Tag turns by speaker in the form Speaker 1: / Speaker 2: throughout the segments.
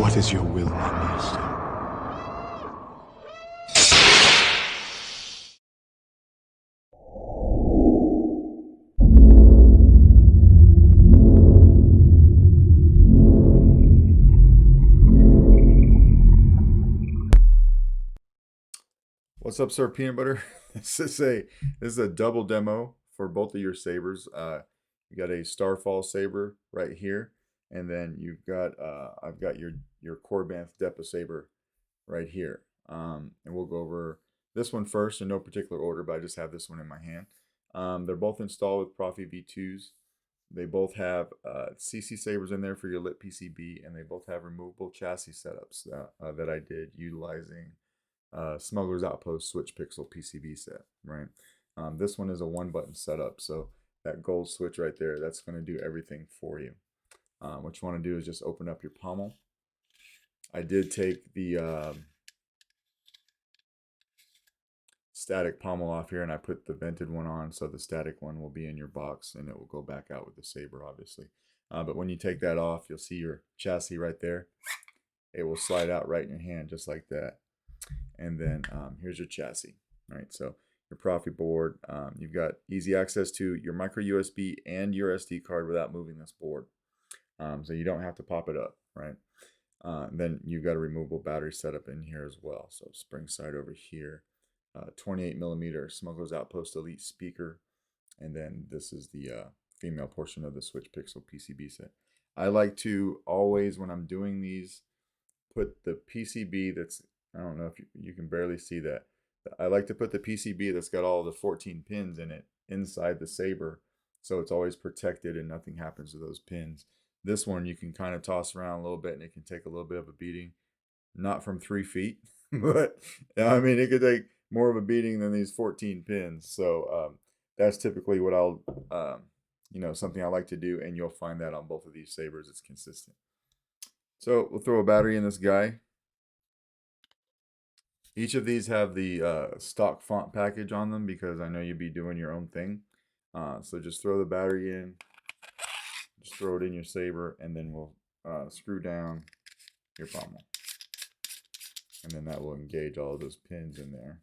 Speaker 1: What is your will, my master?
Speaker 2: What's up, Sir Peanut Butter? This is a double demo for both of your sabers. You got a Starfall saber right here, and then I've got your Korbanth Depa saber right here. And we'll go over this one first in no particular order, but I just have this one in my hand. They're both installed with Proffie V2s. They both have CC sabers in there for your lit PCB, and they both have removable chassis setups that I did utilizing Smuggler's Outpost Switch Pixel PCB set, right? This one is a one button setup, so that gold switch right there, that's going to do everything for you. What you want to do is just open up your pommel. I did take the static pommel off here and I put the vented one on, so the static one will be in your box and it will go back out with the saber, obviously. But when you take that off, you'll see your chassis right there. It will slide out right in your hand just like that. And then here's your chassis, right? So your Proffie board, you've got easy access to your micro USB and your SD card without moving this board. So you don't have to pop it up, right? Then you've got a removable battery setup in here as well. So spring side over here, 28 millimeter Smuggler's Outpost Elite speaker. And then this is the female portion of the Switch Pixel PCB set. I like to always, when I'm doing these, put the PCB that's, I don't know if you can barely see that. I like to put the PCB that's got all the 14 pins in it inside the saber, so it's always protected and nothing happens to those pins. This one you can kind of toss around a little bit and it can take a little bit of a beating. Not from 3 feet, but I mean, it could take more of a beating than these 14 pins. So that's typically what I'll, something I like to do, and you'll find that on both of these sabers. It's consistent. So we'll throw a battery in this guy. Each of these have the stock font package on them because I know you'll be doing your own thing. So just throw the battery in, just throw it in your saber, and then we'll screw down your pommel. And then that will engage all of those pins in there.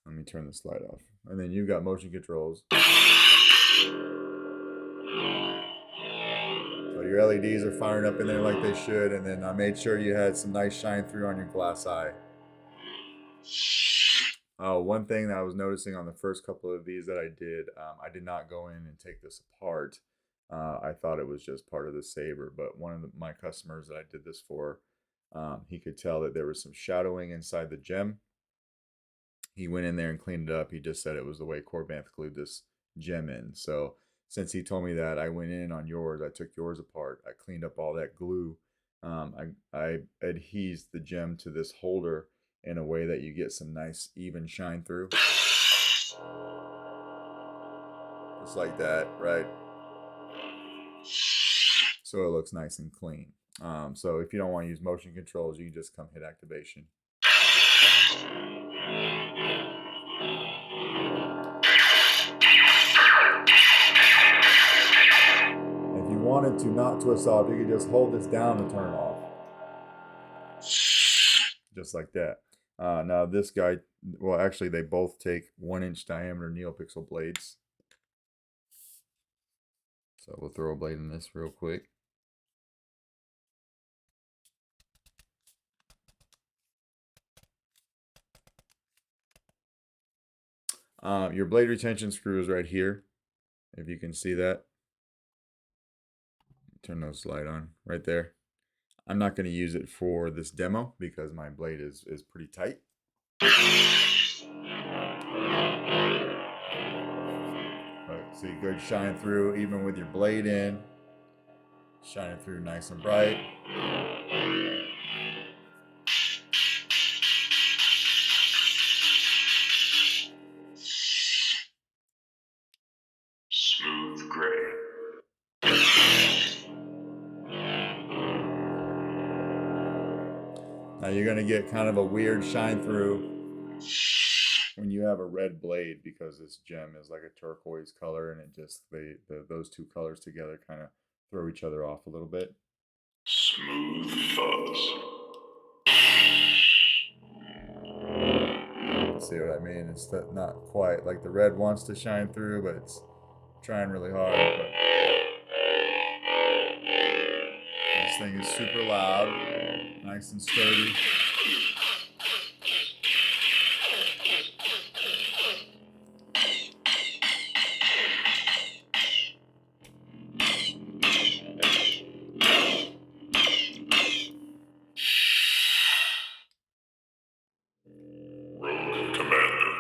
Speaker 2: Let me turn the slide off. And then you've got motion controls. So your LEDs are firing up in there like they should, and then I made sure you had some nice shine through on your glass eye. One thing that I was noticing on the first couple of these that I did not go in and take this apart. I thought it was just part of the saber, but one of my customers that I did this for, he could tell that there was some shadowing inside the gem. He went in there and cleaned it up. He just said it was the way Korbanth glued this gem in. So since he told me that, I went in on yours. I took yours apart. I cleaned up all that glue. I adhesed the gem to this holder in a way that you get some nice even shine through. Just like that, right? So it looks nice and clean. So if you don't want to use motion controls, you can just come hit activation. If you wanted to not twist off, you could just hold this down to turn off. Just like that. Now this guy, well actually they both take 1-inch diameter NeoPixel blades. So we'll throw a blade in this real quick. Your blade retention screw is right here, if you can see that. Turn those light on right there. I'm not going to use it for this demo because my blade is pretty tight. But see, good shine through even with your blade in. Shining through nice and bright.
Speaker 3: Smooth gray.
Speaker 2: Now you're going to get kind of a weird shine through when you have a red blade, because this gem is like a turquoise color, and it just those two colors together kind of throw each other off a little bit.
Speaker 1: Smooth fuzz.
Speaker 2: See what I mean? It's not quite like the red wants to shine through, but it's trying really hard. But this thing is super loud, nice and sturdy.
Speaker 1: Rogue Commander.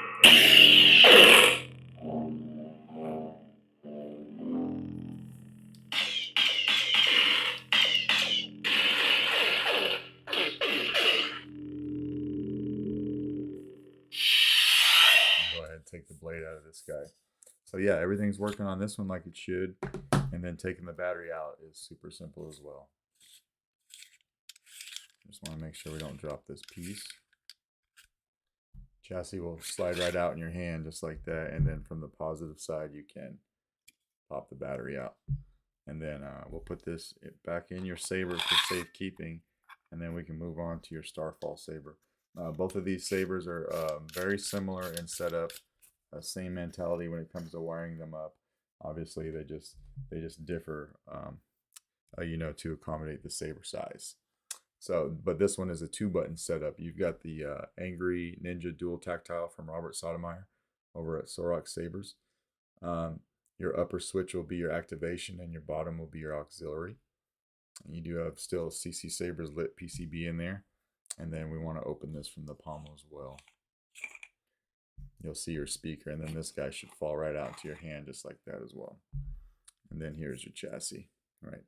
Speaker 2: Go ahead and take the blade out of this guy. So yeah, everything's working on this one like it should. And then taking the battery out is super simple as well. Just want to make sure we don't drop this piece. Chassis will slide right out in your hand just like that. And then from the positive side, you can pop the battery out. And then we'll put this back in your saber for safekeeping. And then we can move on to your Starfall saber. Both of these sabers are very similar in setup. Same mentality when it comes to wiring them up. Obviously, they just differ, to accommodate the saber size. So, but this one is a 2-button setup. You've got the Angry Ninja Dual Tactile from Robert Sotomayor over at Sorok Sabers. Your upper switch will be your activation, and your bottom will be your auxiliary. And you do have still CC Sabers lit PCB in there. And then we want to open this from the pommel as well. You'll see your speaker, and then this guy should fall right out into your hand just like that as well. And then here's your chassis, right?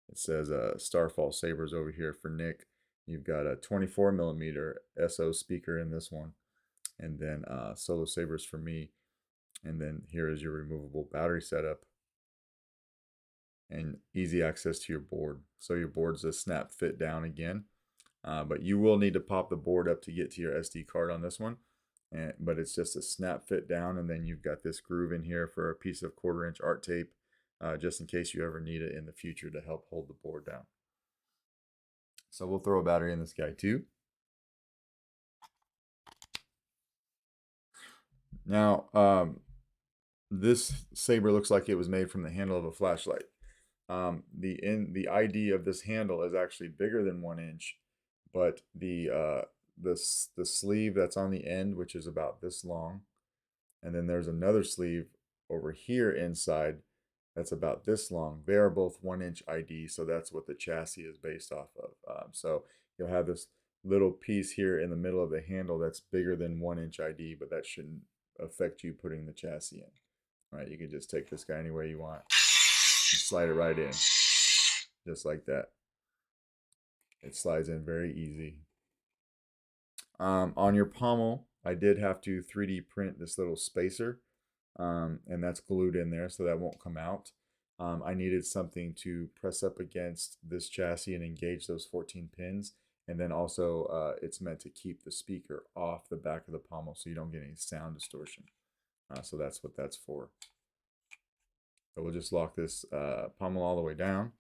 Speaker 2: It says Starfall Sabers over here for Nick. You've got a 24mm SO speaker in this one, and then Solo Sabers for me. And then here is your removable battery setup and easy access to your board. So your board's a snap fit down again, but you will need to pop the board up to get to your SD card on this one. But it's just a snap fit down, and then you've got this groove in here for a piece of 1/4-inch art tape, just in case you ever need it in the future to help hold the board down. So we'll throw a battery in this guy too. Now, this saber looks like it was made from the handle of a flashlight. The ID of this handle is actually bigger than 1 inch, but the sleeve that's on the end, which is about this long, and then there's another sleeve over here inside that's about this long. They are both 1 inch ID, so that's what the chassis is based off of. So you'll have this little piece here in the middle of the handle that's bigger than 1 inch ID, but that shouldn't affect you putting the chassis in. All right, you can just take this guy any way you want and slide it right in, just like that. It slides in very easy. On your pommel, I did have to 3D print this little spacer, and that's glued in there, so that won't come out. I needed something to press up against this chassis and engage those 14 pins. And then also, it's meant to keep the speaker off the back of the pommel so you don't get any sound distortion. So that's what that's for. So we'll just lock this pommel all the way down.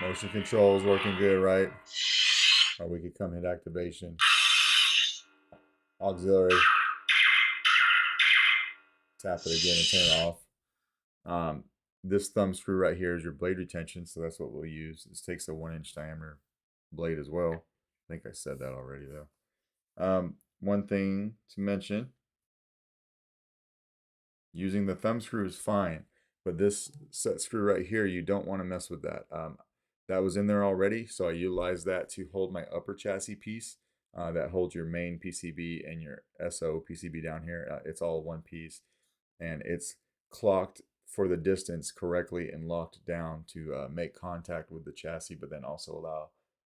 Speaker 2: Motion control is working good, right? Or we could come hit activation. Auxiliary. Tap it again and turn it off. This thumb screw right here is your blade retention, so that's what we'll use. This takes a 1 inch diameter blade as well. I think I said that already though. One thing to mention, using the thumb screw is fine, but this set screw right here, you don't want to mess with that. That was in there already, so I utilized that to hold my upper chassis piece that holds your main PCB and your SO PCB down here. It's all one piece, and it's clocked for the distance correctly and locked down to make contact with the chassis, but then also allow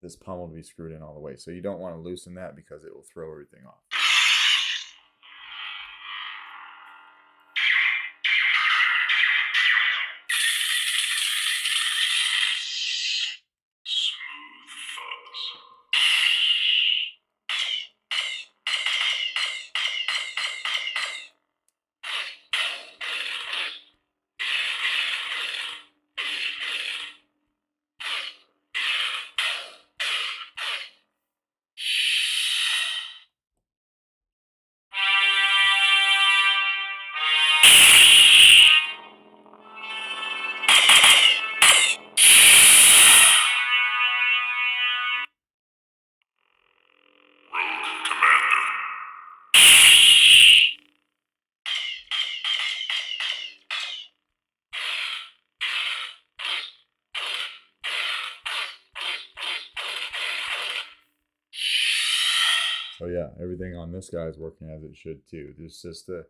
Speaker 2: this pommel to be screwed in all the way. So you don't want to loosen that because it will throw everything off. Oh yeah, everything on this guy is working as it should too. There's just a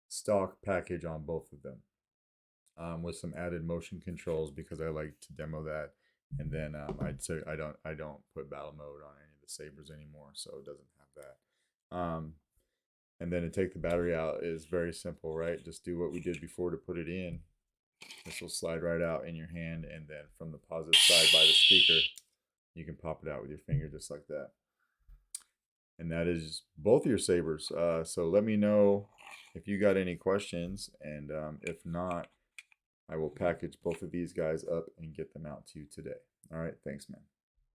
Speaker 2: stock package on both of them, with some added motion controls because I like to demo that. And then I'd say I don't put battle mode on any of the sabers anymore, so it doesn't have that. And then to take the battery out is very simple, right? Just do what we did before to put it in. This will slide right out in your hand, and then from the positive side by the speaker, you can pop it out with your finger just like that. And that is both your sabers. So let me know if you got any questions, and if not, I will package both of these guys up and get them out to you today. All right, thanks, man.